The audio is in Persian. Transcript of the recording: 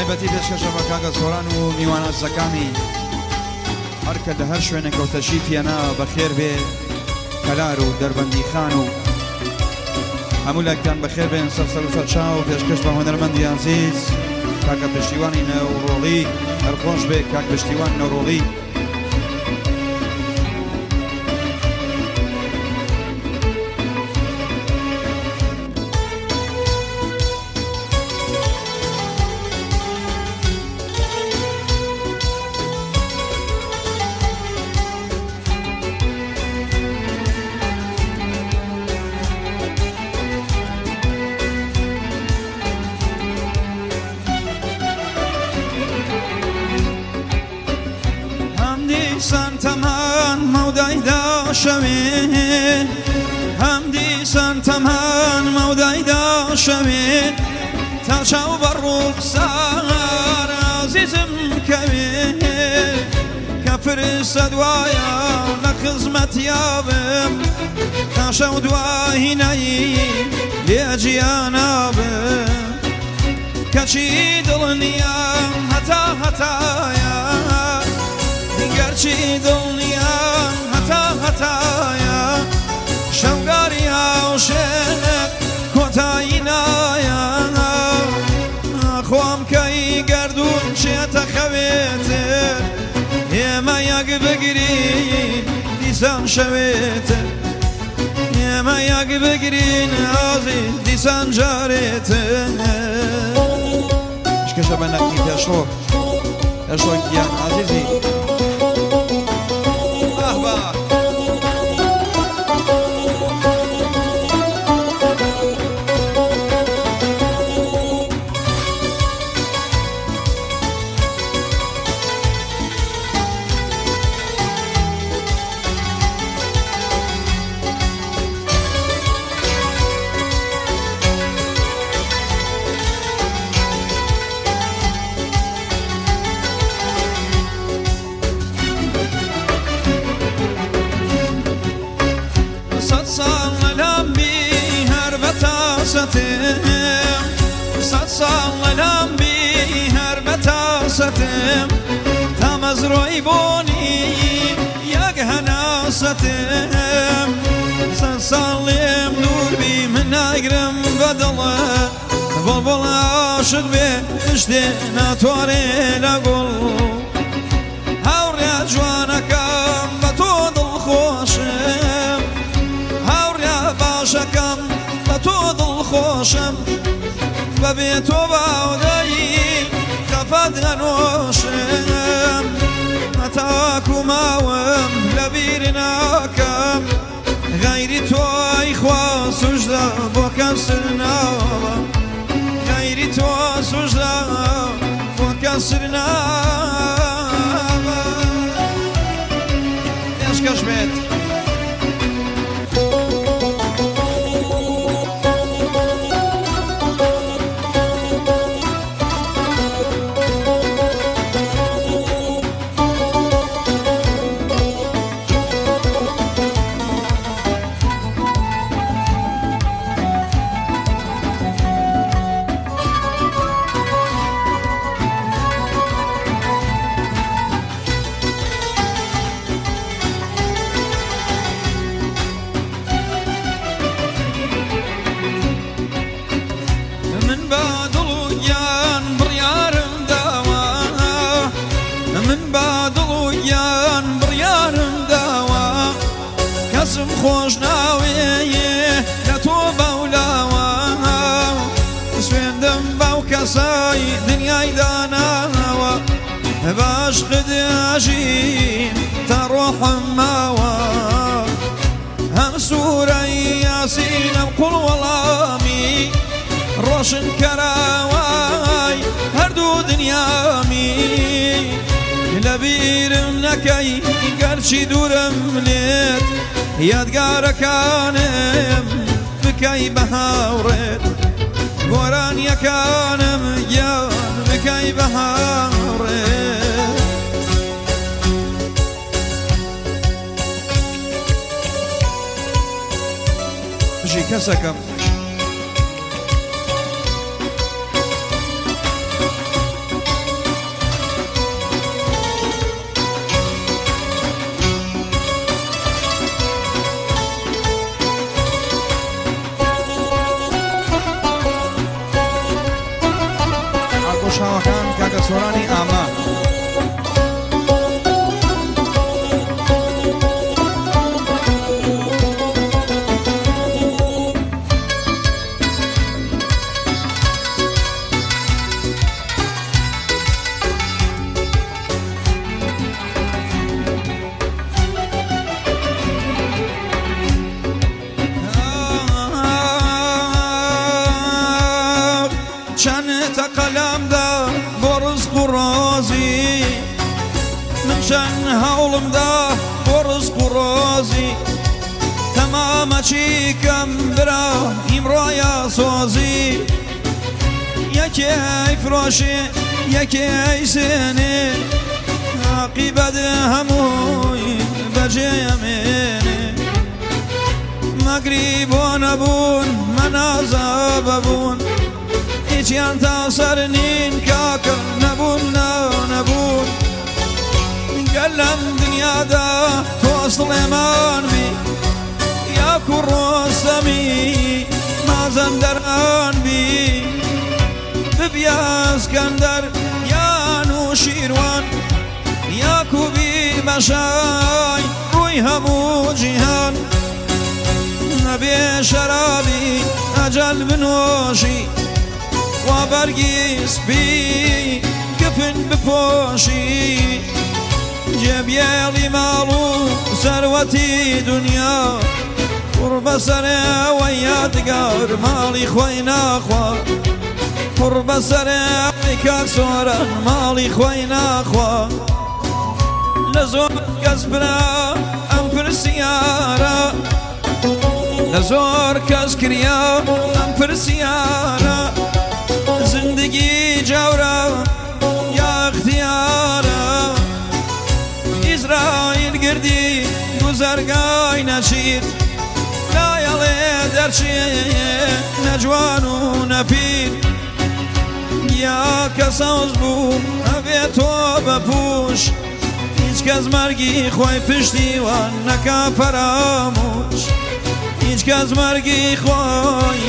تایبەتی پێشکەشە بە کاکە سۆران و میوانە زەکامی هەرکە لە هەر شوێنێکە و تەشی تێنا بەخێر بێ کەلار و دەربەندی خان و هەموو لایەکتان بەخێر بێن سەر و سەرچاو و پێشکەش بە هونەرمەندی عەزیز کاکە پشتیوانی نەوڕۆڵی هەرخۆش بێ کاک پشتیوان نەوڕۆڵی مودایدا شوین هم دیسان تمان مودایدا شوین تا شو بروخ سار عزیزم کوین کفر صدوایا لخدمت یابم تا شو دوای نی لیجیانا بم کچی دلنیام هتایا گرچی دڵنیام هەتایە شەوگاری هاوشێک کۆتایی نایە خۆم کەی گەردوون چێتە خەوێتر ئێمە یەک بگرین دیسان شەوێتر ئێمە یەک بگرین ئازی دیسان جارێتر شکەشە بە نەکی پێشۆ گیان عزیزی صد سال لام بی هر بتاستم تمز روی بونی یک هناستم صد سالیم دور بی من نگرم بدله بلبل عاشق بی اشتی نتوانی لگل هوریا جوانکم و تو دل خوشم هوریا باشکم و تو دل خوشم ببی تو باودایی خفت ننوشم متاکو ماوم لبیر ناکم غیری تو ای خواه سجده با کسر ناوم غیری تو سجده با کسر ناوم پێشکەش بێت خوش ناویه لتو باولاوا سویندم باو کسای دنیای داناوا باش خداجین تا روحم ماوا هم سوره یاسین القل ولامی روشن کراوای هر دو دنیامی لبیرم نکی گرچی دورم لیت یادگارەکانم بکەی بە هاوڕێت گۆرانیەکانم گیان بکەی بە هاوڕێت بژی کەسەکەم لە سۆرانی ئاما چند قلم دا برز قرازی من چند هولم دا برز قرازی تمام چیکم برا امرایا سازی یکی فروشی یکی سنی عاقبت هموی بجیمینی مغریبون بون من عذاب بون هیچیان تا سرنین کاکر نبون نبون قلم دنیا دا تو سلیمان بی یا کرستمی مازندران بی ببیا اسکندر یا نوشیروان یا کوبی بشای روی همو جیهان نبی شرابی اجل بنوشی و برگیز بی گفن بپوشی جبیلی مالو ثروتی دنیا قرب سر و یادگار مالی خوی نخوا قرب سر کاک سوران مالی خوی نخوا لزور کس برا ام پرسیارا لزور کس کریا ام پرسیارا زندگی جورا یا اختیارا إسرائيل قردي گزرگای نشید لایاله درچی نجوان و نپیر یا کساز بوم اوی تو بپوش هیچ کس مرگی خوی پشتیوان نکا فراموش هیچ کس مرگی خوی